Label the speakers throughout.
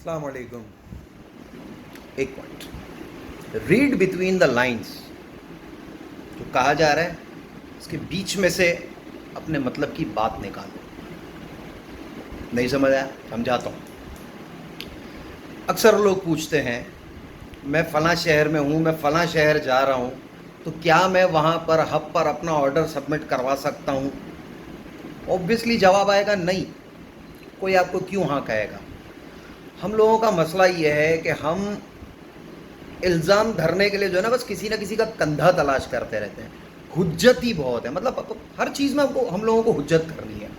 Speaker 1: अस्सलाम वालेकुम। एक point, read between the lines जो कहा जा रहा है, इसके बीच में से अपने मतलब की बात निकालो। नहीं समझ आया? समझाता हूँ। अक्सर लोग पूछते हैं, मैं फ़लाँ शहर में हूँ, मैं फ़लाँ शहर जा रहा हूँ, तो क्या मैं वहाँ पर हब पर अपना ऑर्डर सबमिट करवा सकता हूँ? ऑब्वियसली जवाब आएगा नहीं। कोई आपको क्यों हाँ कहेगा? हम लोगों का मसला ये है कि हम इल्ज़ाम धरने के लिए जो है ना, बस किसी ना किसी का कंधा तलाश करते रहते हैं। हुज्जत ही बहुत है, मतलब हर चीज़ में हम लोगों को हुज्जत करनी है।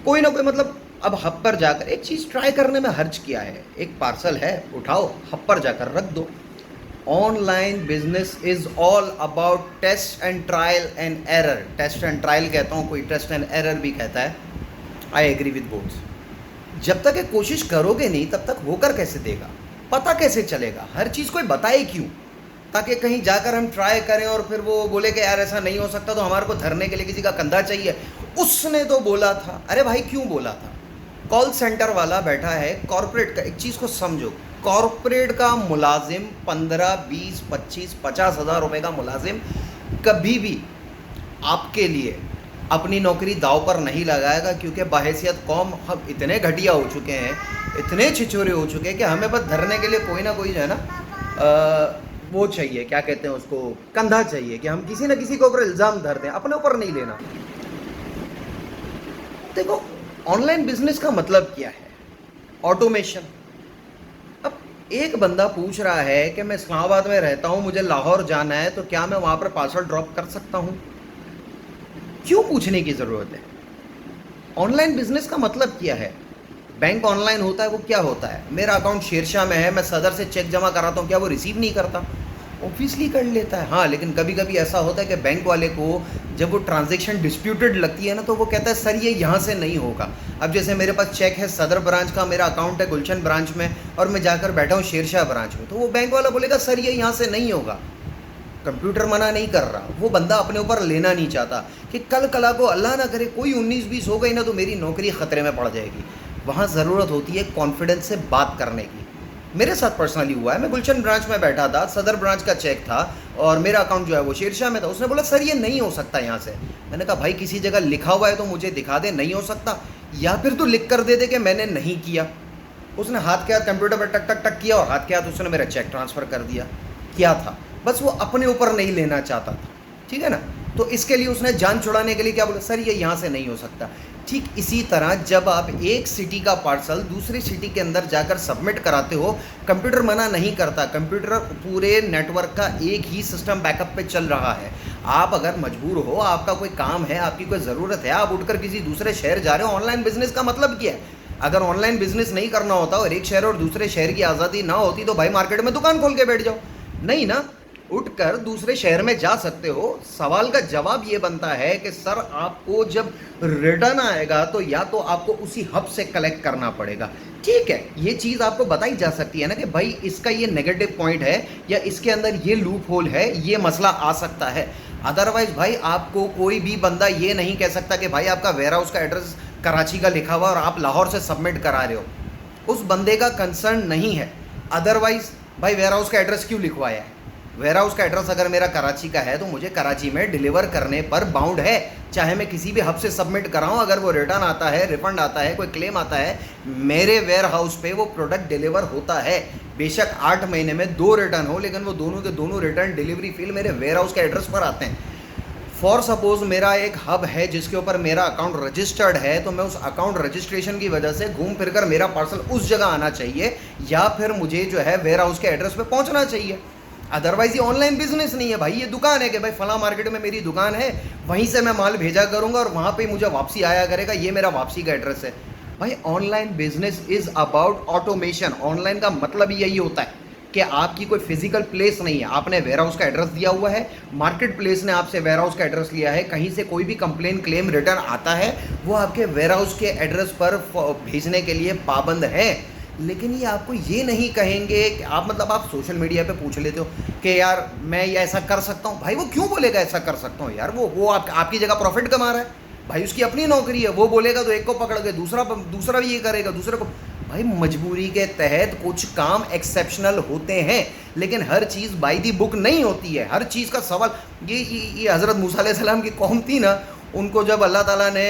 Speaker 1: कोई ना कोई मतलब, अब हब पर जाकर एक चीज़ ट्राई करने में हर्ज किया है। एक पार्सल है, उठाओ, हब पर जाकर रख दो। Online business is all about test and trial and error. Test and trial कहता हूँ, कोई टेस्ट एंड एरर भी कहता है। I agree with both. जब तक ये कोशिश करोगे नहीं, तब तक होकर कैसे देगा? पता कैसे चलेगा? हर चीज़ कोई बताए क्यों? ताकि कहीं जाकर हम ट्राई करें और फिर वो बोले कि यार ऐसा नहीं हो सकता, तो हमारे को धरने के लिए किसी का कंधा चाहिए। उसने तो बोला था। अरे भाई, क्यों बोला था? कॉल सेंटर वाला बैठा है, कॉरपोरेट का, एक चीज़ को समझो, कॉरपोरेट का मुलाजिम 15, 20, 25, 50 हज़ार रुपये का मुलाजिम कभी भी आपके लिए अपनी नौकरी दाव पर नहीं लगाएगा, क्योंकि बाहैसियत कौम हम इतने घटिया हो चुके हैं, इतने छिछोरे हो चुके हैं कि हमें बस धरने के लिए कोई ना कोई जो है ना वो चाहिए, क्या कहते हैं उसको, कंधा चाहिए, कि हम किसी ना किसी के ऊपर इल्ज़ाम धर दें, अपने ऊपर नहीं लेना। देखो, ऑनलाइन बिजनेस का मतलब क्या है? ऑटोमेशन। अब एक बंदा पूछ रहा है कि मैं इस्लामाबाद में रहता हूँ, मुझे लाहौर जाना है, तो क्या मैं वहाँ पर पार्सल ड्रॉप कर सकता हूँ? क्यों पूछने की ज़रूरत है? ऑनलाइन बिजनेस का मतलब क्या है? बैंक ऑनलाइन होता है, वो क्या होता है? मेरा अकाउंट शेरशाह में है, मैं सदर से चेक जमा कराता हूँ, क्या वो रिसीव नहीं करता? ऑब्वियसली कर लेता है। हाँ, लेकिन कभी कभी ऐसा होता है कि बैंक वाले को जब वो ट्रांजैक्शन डिस्प्यूटेड लगती है ना, तो वो कहता है सर ये यहाँ से नहीं होगा। अब जैसे मेरे पास चेक है सदर ब्रांच का, मेरा अकाउंट है गुलशन ब्रांच में, और मैं जाकर बैठा हूँ शेरशाह ब्रांच में, तो वो बैंक वाला बोलेगा सर ये यहाँ से नहीं होगा। कंप्यूटर मना नहीं कर रहा, वो बंदा अपने ऊपर लेना नहीं चाहता कि कल कला को अल्लाह ना करे कोई 19-20 हो गई ना, तो मेरी नौकरी ख़तरे में पड़ जाएगी। वहाँ ज़रूरत होती है कॉन्फिडेंस से बात करने की। मेरे साथ पर्सनली हुआ है, मैं गुलशन ब्रांच में बैठा था, सदर ब्रांच का चेक था और मेरा अकाउंट जो है वो शेरशाह में था। उसने बोला सर ये नहीं हो सकता यहाँ से। मैंने कहा भाई किसी जगह लिखा हुआ है तो मुझे दिखा दे नहीं हो सकता, या फिर तो लिख कर दे दे कि मैंने नहीं किया। उसने हाथ के हाथ कंप्यूटर पर टक टक टक किया और हाथ के हाथ उसने मेरा चेक ट्रांसफ़र कर दिया। क्या था? बस वो अपने ऊपर नहीं लेना चाहता था, ठीक है ना? तो इसके लिए उसने जान छुड़ाने के लिए क्या बोला, सर ये यहाँ से नहीं हो सकता। ठीक इसी तरह जब आप एक सिटी का पार्सल दूसरी सिटी के अंदर जाकर सबमिट कराते हो, कंप्यूटर मना नहीं करता। कंप्यूटर पूरे नेटवर्क का एक ही सिस्टम बैकअप पे चल रहा है। आप अगर मजबूर हो, आपका कोई काम है, आपकी कोई ज़रूरत है, आप उठकर किसी दूसरे शहर जा रहे हो, ऑनलाइन बिजनेस का मतलब क्या है? अगर ऑनलाइन बिजनेस नहीं करना होता और एक शहर और दूसरे शहर की आज़ादी ना होती, तो भाई मार्केट में दुकान खोल के बैठ जाओ। नहीं ना, उठकर दूसरे शहर में जा सकते हो। सवाल का जवाब ये बनता है कि सर आपको जब रिटर्न आएगा तो या तो आपको उसी हब से कलेक्ट करना पड़ेगा। ठीक है, ये चीज़ आपको बताई जा सकती है ना कि भाई इसका ये नेगेटिव पॉइंट है या इसके अंदर ये लूप होल है, ये मसला आ सकता है। अदरवाइज भाई आपको कोई भी बंदा ये नहीं कह सकता कि भाई आपका वेयर हाउस का एड्रेस कराची का लिखा हुआ और आप लाहौर से सबमिट करा रहे हो। उस बंदे का कंसर्न नहीं है। अदरवाइज भाई वेयर हाउस का एड्रेस क्यों लिखवाया है? वेयर हाउस का एड्रेस अगर मेरा कराची का है तो मुझे कराची में डिलीवर करने पर बाउंड है, चाहे मैं किसी भी हब से सबमिट कराऊं। अगर वो रिटर्न आता है, रिफंड आता है, कोई क्लेम आता है, मेरे वेयर हाउस पे वो प्रोडक्ट डिलीवर होता है। बेशक 8 महीने में 2 रिटर्न हो, लेकिन वो दोनों के दोनों रिटर्न डिलीवरी फील मेरे वेयर हाउस के एड्रेस पर आते हैं। फॉर सपोज मेरा एक हब है जिसके ऊपर मेरा अकाउंट रजिस्टर्ड है, तो मैं उस अकाउंट रजिस्ट्रेशन की वजह से घूम फिर कर मेरा पार्सल उस जगह आना चाहिए, या फिर मुझे जो है वेयर हाउस के एड्रेस पे पहुंचना चाहिए। अदरवाइज ये ऑनलाइन बिजनेस नहीं है भाई, ये दुकान है कि भाई फला मार्केट में मेरी दुकान है, वहीं से मैं माल भेजा करूंगा और वहां पे मुझे वापसी आया करेगा, ये मेरा वापसी का एड्रेस है। भाई online business is about automation. Online का मतलब यही होता है कि आपकी कोई फिजिकल प्लेस नहीं है, आपने वेयर हाउस का एड्रेस दिया हुआ है, मार्केट प्लेस ने आपसे वेयर हाउस का एड्रेस लिया है, कहीं से कोई भी कंप्लेन क्लेम रिटर्न आता है वो आपके वेयर हाउस के एड्रेस पर भेजने के लिए पाबंद है। लेकिन ये आपको ये नहीं कहेंगे कि आप मतलब आप सोशल मीडिया पे पूछ लेते हो कि यार मैं ये ऐसा कर सकता हूँ। भाई वो क्यों बोलेगा ऐसा कर सकता हूँ? यार वो आपकी जगह प्रॉफिट कमा रहा है, भाई उसकी अपनी नौकरी है। वो बोलेगा तो एक को पकड़ के दूसरा भी ये करेगा, दूसरे को। भाई मजबूरी के तहत कुछ काम एक्सेप्शनल होते हैं, लेकिन हर चीज़ बाय दी बुक नहीं होती है। हर चीज़ का सवाल, ये हज़रत मूसा अलैहिस्सलाम की कौम थी ना, उनको जब अल्लाह ताला ने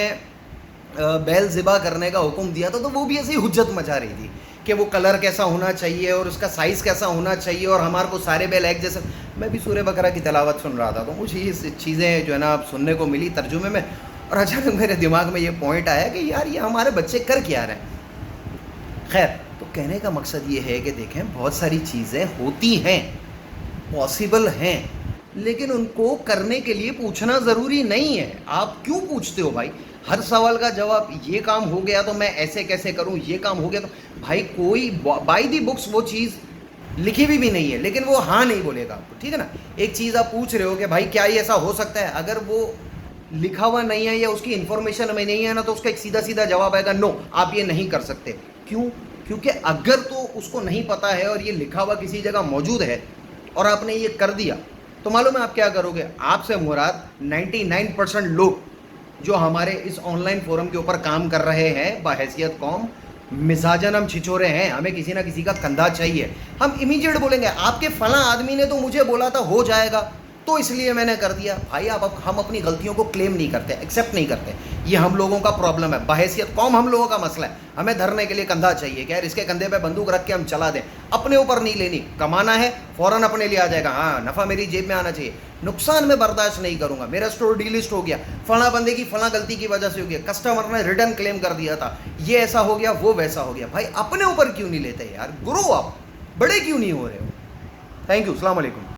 Speaker 1: बैल ज़िबा करने का हुक्म दिया था, तो वो भी ऐसे ही हुज्जत मचा रही थी कि वो कलर कैसा होना चाहिए और उसका साइज़ कैसा होना चाहिए, और हमारे को सारे बैल एक जैसे। मैं भी सूरह बकरा की तिलावत सुन रहा था, तो मुझे ये चीज़ें जो है ना आप सुनने को मिली तर्जुमे में, और अचानक मेरे दिमाग में ये पॉइंट आया कि यार ये हमारे बच्चे कर क्या रहे हैं। खैर, तो कहने का मकसद ये है कि देखें, बहुत सारी चीज़ें होती हैं, पॉसिबल हैं, लेकिन उनको करने के लिए पूछना ज़रूरी नहीं है। आप क्यों पूछते हो भाई? हर सवाल का जवाब ये काम हो गया तो मैं ऐसे कैसे करूं, ये काम हो गया तो भाई कोई बाय दी बुक्स वो चीज़ लिखी भी नहीं है, लेकिन वो हाँ नहीं बोलेगा आपको, ठीक है ना। एक चीज़ आप पूछ रहे हो कि भाई क्या ये ऐसा हो सकता है, अगर वो लिखा हुआ नहीं है या उसकी इन्फॉर्मेशन हमें नहीं है ना, तो उसका एक सीधा सीधा जवाब आएगा, नो आप ये नहीं कर सकते। क्यों? क्योंकि अगर तो उसको नहीं पता है और ये लिखा हुआ किसी जगह मौजूद है और आपने ये कर दिया, तो मालूम है आप क्या करोगे? आपसे मुराद 99% लोग जो हमारे इस ऑनलाइन फोरम के ऊपर काम कर रहे हैं, बहैसियत कौम मिजाजन हम छिछोरे हैं, हमें किसी ना किसी का कंधा चाहिए। हम इमीडिएट बोलेंगे आपके फला आदमी ने तो मुझे बोला था हो जाएगा, तो इसलिए मैंने कर दिया। भाई आप हम अपनी गलतियों को क्लेम नहीं करते, एक्सेप्ट नहीं करते। ये हम लोगों का प्रॉब्लम है, बहैसियत कौम हम लोगों का मसला है। हमें धरने के लिए कंधा चाहिए, क्या यार इसके कंधे पे बंदूक रख के हम चला दें, अपने ऊपर नहीं लेनी। कमाना है फ़ौरन अपने लिए आ जाएगा, हाँ नफ़ा मेरी जेब में आना चाहिए, नुकसान में बर्दाश्त नहीं करूंगा। मेरा स्टोर डीलिस्ट हो गया, फला बंदे की फला गलती की वजह से हो गया, कस्टमर ने रिटर्न क्लेम कर दिया था, ये ऐसा हो गया वो वैसा हो गया। भाई अपने ऊपर क्यों नहीं लेते यार? गुरु आप बड़े क्यों नहीं हो रहे हो? थैंक यू, अस्सलाम वालेकुम।